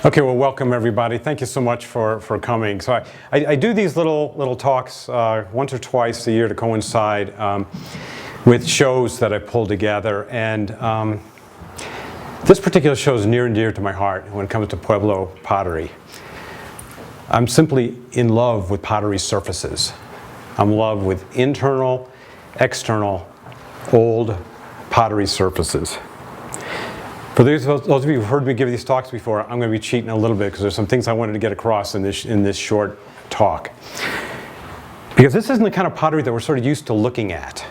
Okay, well, welcome everybody. Thank you so much for coming. So I do these little talks once or twice a year to coincide with shows that I pull together. And this particular show is near and dear to my heart when it comes to Pueblo pottery. I'm simply in love with pottery surfaces. I'm in love with internal, external, old pottery surfaces. For those of you who've heard me give these talks before, I'm going to be cheating a little bit because there's some things I wanted to get across in this short talk. Because this isn't the kind of pottery that we're sort of used to looking at.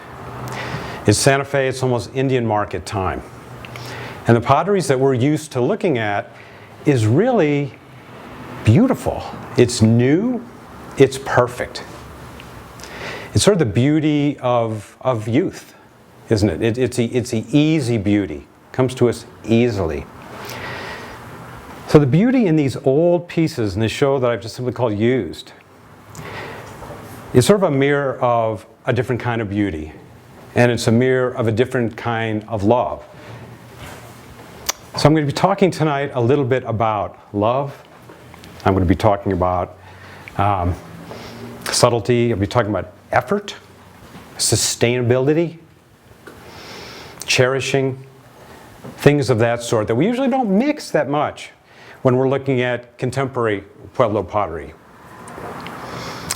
In Santa Fe, it's almost Indian market time. And the potteries that we're used to looking at is really beautiful. It's new, it's perfect. It's sort of the beauty of youth, isn't it? It's the easy beauty. Comes to us easily. So the beauty in these old pieces in this show that I've just simply called used is sort of a mirror of a different kind of beauty, and it's a mirror of a different kind of love. So I'm going to be talking tonight a little bit about love. I'm going to be talking about subtlety. I'll be talking about effort, sustainability, cherishing, things of that sort that we usually don't mix that much when we're looking at contemporary Pueblo pottery.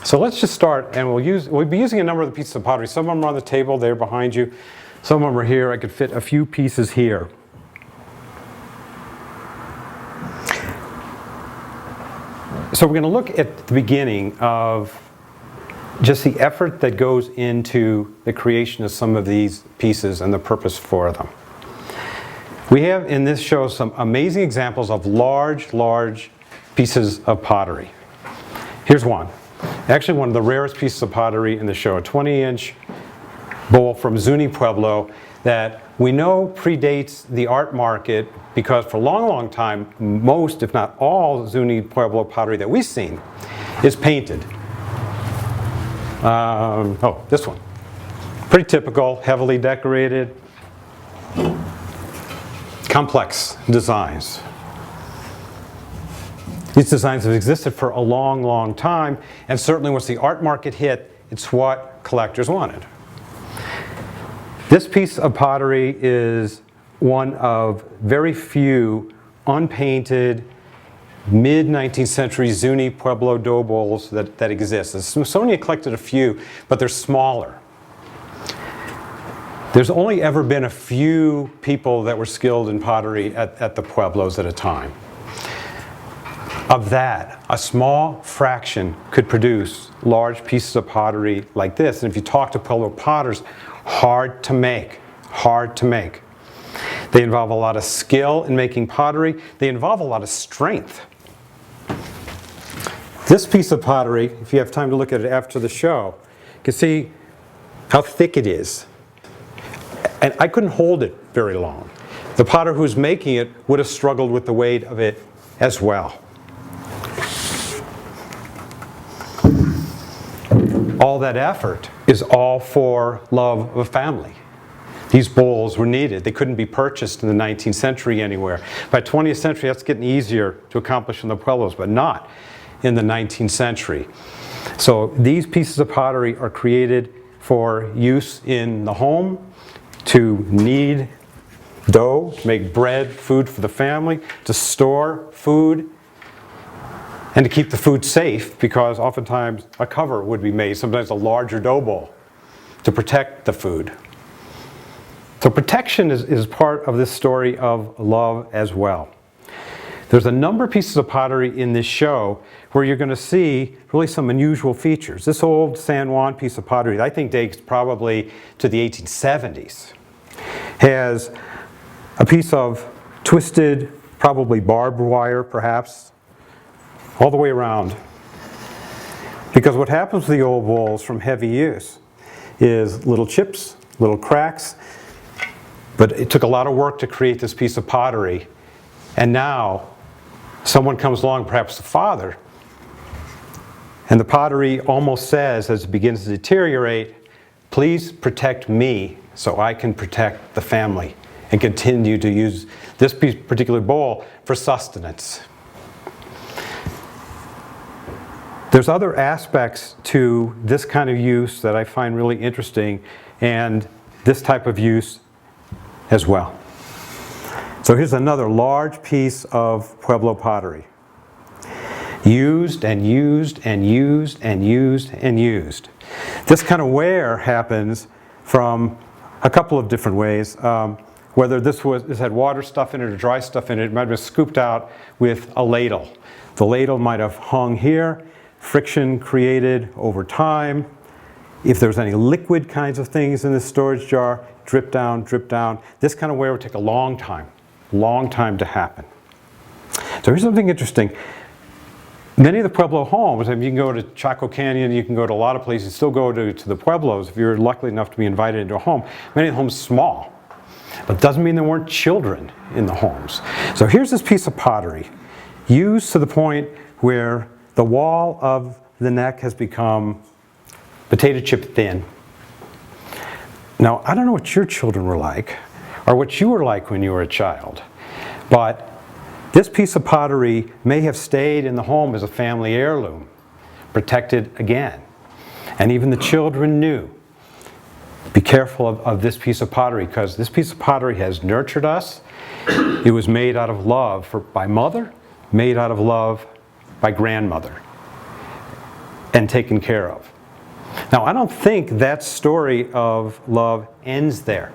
So let's just start, and we'll be using a number of the pieces of pottery. Some of them are on the table there behind you. Some of them are here. I could fit a few pieces here. So we're going to look at the beginning of just the effort that goes into the creation of some of these pieces and the purpose for them. We have in this show some amazing examples of large pieces of pottery. Here's one. Actually one of the rarest pieces of pottery in the show, a 20-inch bowl from Zuni Pueblo that we know predates the art market because for a long time, most, if not all, Zuni Pueblo pottery that we've seen is painted. This one. Pretty typical, heavily decorated. Complex designs. These designs have existed for a long time, and certainly once the art market hit, it's what collectors wanted. This piece of pottery is one of very few unpainted mid-19th century Zuni Pueblo dough bowls that exist. The Smithsonian collected a few, but they're smaller. There's only ever been a few people that were skilled in pottery at the Pueblos at a time. Of that, a small fraction could produce large pieces of pottery like this. And if you talk to Pueblo potters, hard to make. They involve a lot of skill in making pottery. They involve a lot of strength. This piece of pottery, if you have time to look at it after the show, you can see how thick it is. And I couldn't hold it very long. The potter who's making it would have struggled with the weight of it as well. All that effort is all for love of a family. These bowls were needed. They couldn't be purchased in the 19th century anywhere. By 20th century, that's getting easier to accomplish in the Pueblos, but not in the 19th century. So these pieces of pottery are created for use in the home, to knead dough, to make bread, food for the family, to store food, and to keep the food safe because oftentimes a cover would be made, sometimes a larger dough bowl, to protect the food. So protection is part of this story of love as well. There's a number of pieces of pottery in this show where you're going to see really some unusual features. This old San Juan piece of pottery, I think dates probably to the 1870s, has a piece of twisted, probably barbed wire perhaps, all the way around. Because what happens to the old bowls from heavy use is little chips, little cracks, but it took a lot of work to create this piece of pottery. And now someone comes along, perhaps the father, and the pottery almost says, as it begins to deteriorate, please protect me so I can protect the family and continue to use this particular bowl for sustenance. There's other aspects to this kind of use that I find really interesting, and this type of use as well. So here's another large piece of Pueblo pottery. Used and used and used and used and used. This kind of wear happens from a couple of different ways. Whether this had water stuff in it or dry stuff in it, it might have been scooped out with a ladle. The ladle might have hung here, friction created over time. If there's any liquid kinds of things in this storage jar, drip down, drip down. This kind of wear would take a long time to happen. So here's something interesting. Many of the Pueblo homes, I mean, you can go to Chaco Canyon, you can go to a lot of places, still go to the Pueblos if you're lucky enough to be invited into a home. Many of the homes small, but it doesn't mean there weren't children in the homes. So here's this piece of pottery, used to the point where the wall of the neck has become potato chip thin. Now, I don't know what your children were like, or what you were like when you were a child, but this piece of pottery may have stayed in the home as a family heirloom, protected again. And even the children knew, be careful of this piece of pottery, because this piece of pottery has nurtured us. It was made out of love by mother, made out of love by grandmother, and taken care of. Now, I don't think that story of love ends there,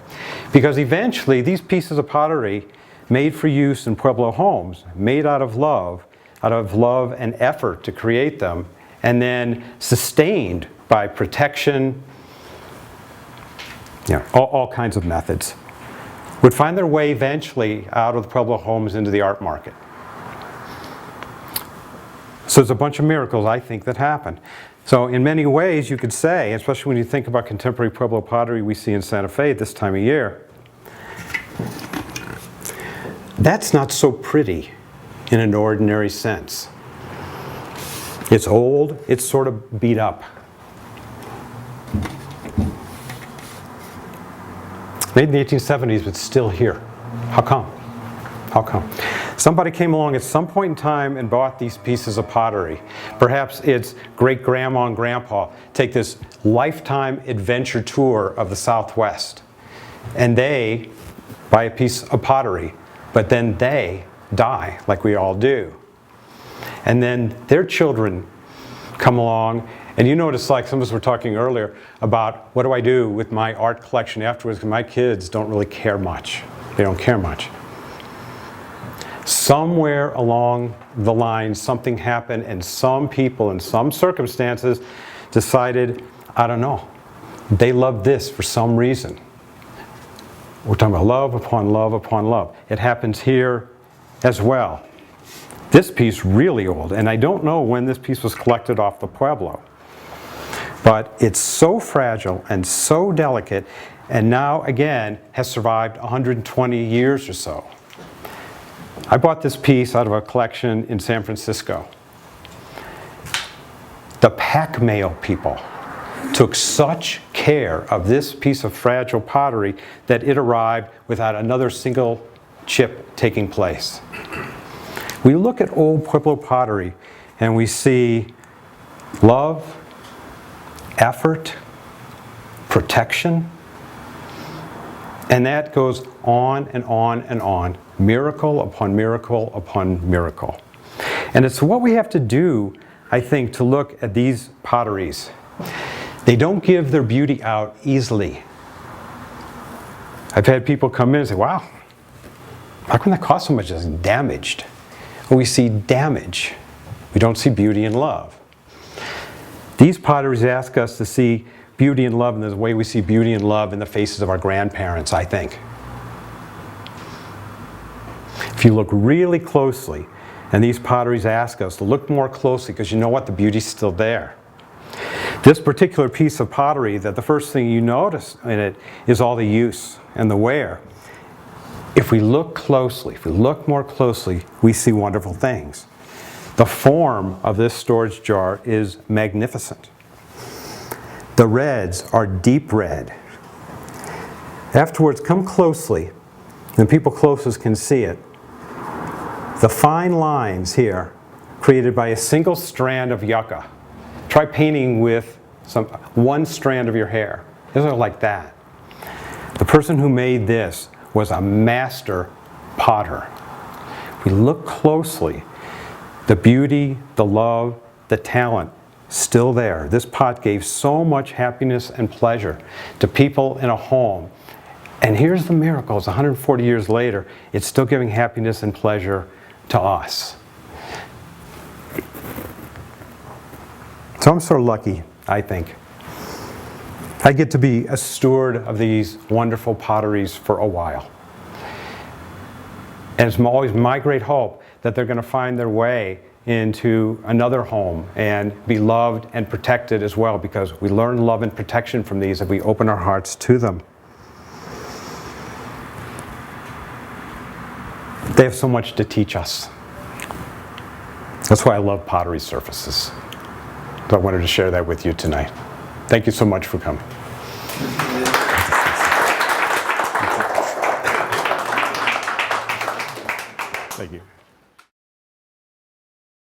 because eventually these pieces of pottery made for use in Pueblo homes, made out of love and effort to create them, and then sustained by protection, all kinds of methods, would find their way eventually out of the Pueblo homes into the art market. So there's a bunch of miracles, I think, that happen. So in many ways, you could say, especially when you think about contemporary Pueblo pottery we see in Santa Fe at this time of year, that's not so pretty in an ordinary sense. It's old, it's sort of beat up. Made in the 1870s, but still here. How come? How come? Somebody came along at some point in time and bought these pieces of pottery. Perhaps it's great-grandma and grandpa take this lifetime adventure tour of the Southwest, and they buy a piece of pottery, but then they die, like we all do. And then their children come along, and you notice, like some of us were talking earlier, about what do I do with my art collection afterwards, because my kids don't really care much. They don't care much. Somewhere along the line, something happened, and some people, in some circumstances, decided, I don't know, they loved this for some reason. We're talking about love upon love upon love. It happens here as well. This piece really old, and I don't know when this piece was collected off the Pueblo, but it's so fragile and so delicate, and now again has survived 120 years or so. I bought this piece out of a collection in San Francisco. The pack mail people took such care of this piece of fragile pottery that it arrived without another single chip taking place. We look at old Pueblo pottery and we see love, effort, protection, and that goes on and on and on, miracle upon miracle upon miracle. And it's what we have to do, I think, to look at these potteries. They don't give their beauty out easily. I've had people come in and say, wow, how come that cost so much? It's damaged. Well, we see damage. We don't see beauty and love. These potteries ask us to see beauty and love in the way we see beauty and love in the faces of our grandparents, I think. If you look really closely, and these potteries ask us to look more closely, because you know what? The beauty's still there. This particular piece of pottery, that the first thing you notice in it is all the use and the wear. If we look closely, if we look more closely, we see wonderful things. The form of this storage jar is magnificent. The reds are deep red. Afterwards, come closely, and people closest can see it. The fine lines here, created by a single strand of yucca. Try painting with one strand of your hair. These are like that. The person who made this was a master potter. If we look closely, the beauty, the love, the talent, still there. This pot gave so much happiness and pleasure to people in a home. And here's the miracle, it's 140 years later, it's still giving happiness and pleasure to us. So I'm sort of lucky, I think. I get to be a steward of these wonderful potteries for a while. And it's always my great hope that they're going to find their way into another home and be loved and protected as well, because we learn love and protection from these if we open our hearts to them. They have so much to teach us. That's why I love pottery surfaces. So I wanted to share that with you tonight. Thank you so much for coming. Thank you.